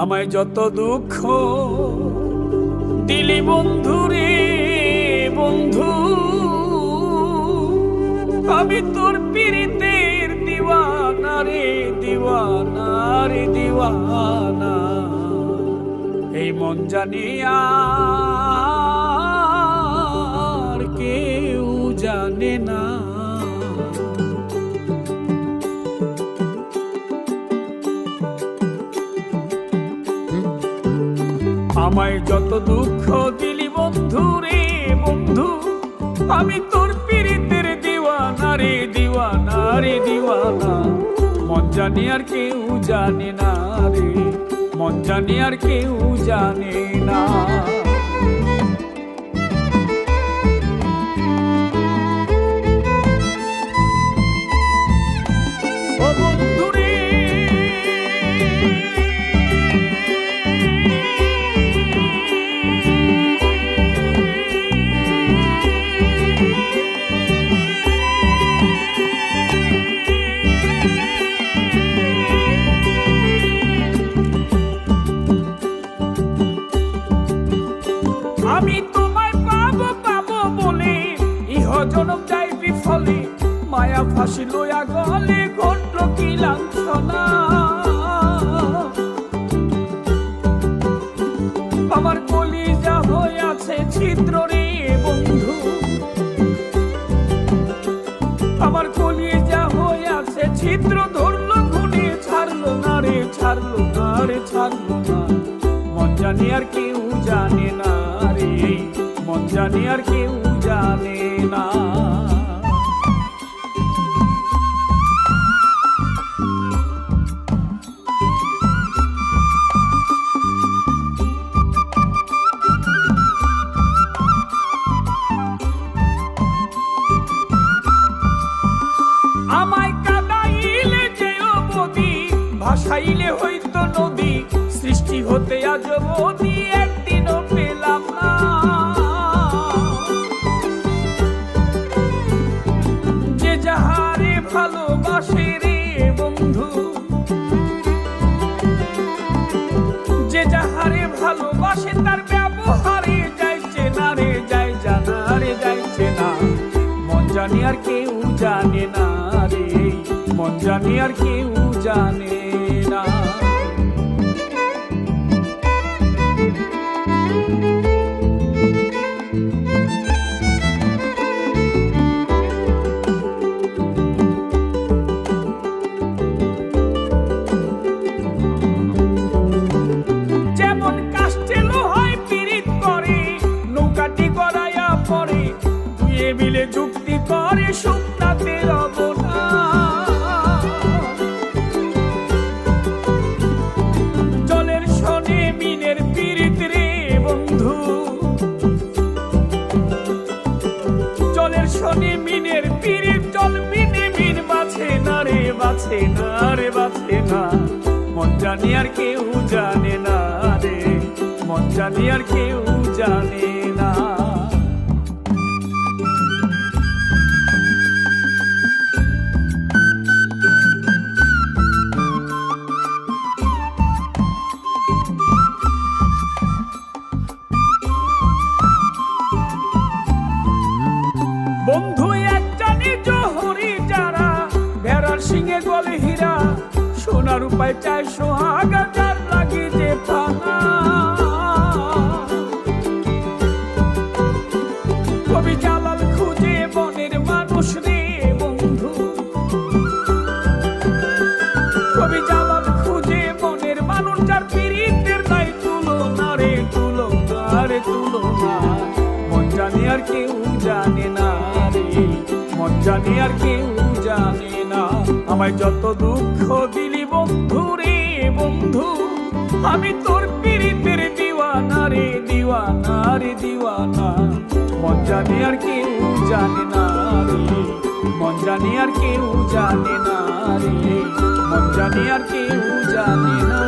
আমায় যত দুঃখ দিলি বন্ধু রে বন্ধু, আমি তোর পীড়িতের দিওয়ানা রে দিওয়ানা রে দিওয়ানা। এই মন জানি আর কেউ জানে না। আমায় যত দুঃখ দিলি বন্ধু রে বন্ধু, আমি তোর পীড়িতের দিওয়ানা রে দিওয়ানা রে দিওয়ানা। মন জানি আর কেউ জানে না রে, মন জানি আর কেউ জানে না। আমি তোমায় পাবো পাবো বলে ইহ জনম যাই বিফলে, মায়া ফাঁসি লইয়া গলে ঘটল কি লাঞ্ছনা। আমার কলিজা হয়ে আছে ছিদ্র রে বন্ধু, আমার কলিজা হয়ে আছে ছিদ্র, ধরলো ঘুরে ছাড়লো না রে ছাড়লো না রে ছাড়লো না। মন জানি আর কেউ জানে না রে, মন জানি আর কেউ জানে না। আমায় কাদাইলে যেও বদি, ভাসাইলে হইতো নদী, সৃষ্টি হতে আজ বদি একদিনও পেলাম না। যে যাহারে ভালোবাসে রে বন্ধু, যে যাহারে ভালোবাসে তার ব্যবহারে যাইছে না রে যাই জানা রে যাইছে না। মন জানি আর কেউ জানে না রে, মন জানি আর কেউ জানে না। যেমন কাষ্টে লোহায় পীড়িত করে, নৌকাটি গড়াইয়া পড়ে, দুয়ে মিলে যুক্তি করে শুকনাতে রব না। জলের শনে মিনের পীড়িত রে বন্ধু, জলের শনে মিনের পীড়িত, জল মিনে মিন বাছে না রে বাছে না রে বাছে না। মন জানি আর কেউ জানে না রে, মন জানি আর কেউ জানে না। বন্ধু এক জানি জহরি যারা, ভেড়ার সিংহে গলে হীরা, সোনার উপায় চায় সোহাগা, যার লাগে যে পানা। কবি জালাল খুঁজে বনের মানুষ রে বন্ধু, কবি জালাল খুঁজে বনের মানুষ, যার পীড়িতের নাই তুলনা রে তুলনা রে তুলনা। মন জানি আর কেউ জানে না রে, মন জানি আর কেউ জানে না। আমায় যত দুঃখ দিলি বন্ধু রে বন্ধু, আমি তোর পীড়িতের দিওয়ানা রে দিওয়ানা রে দিওয়ানা। মন জানি আর কেউ জানে না রে, মন জানি আর কেউ জানে না রে, মন জানি আর কেউ জানে না।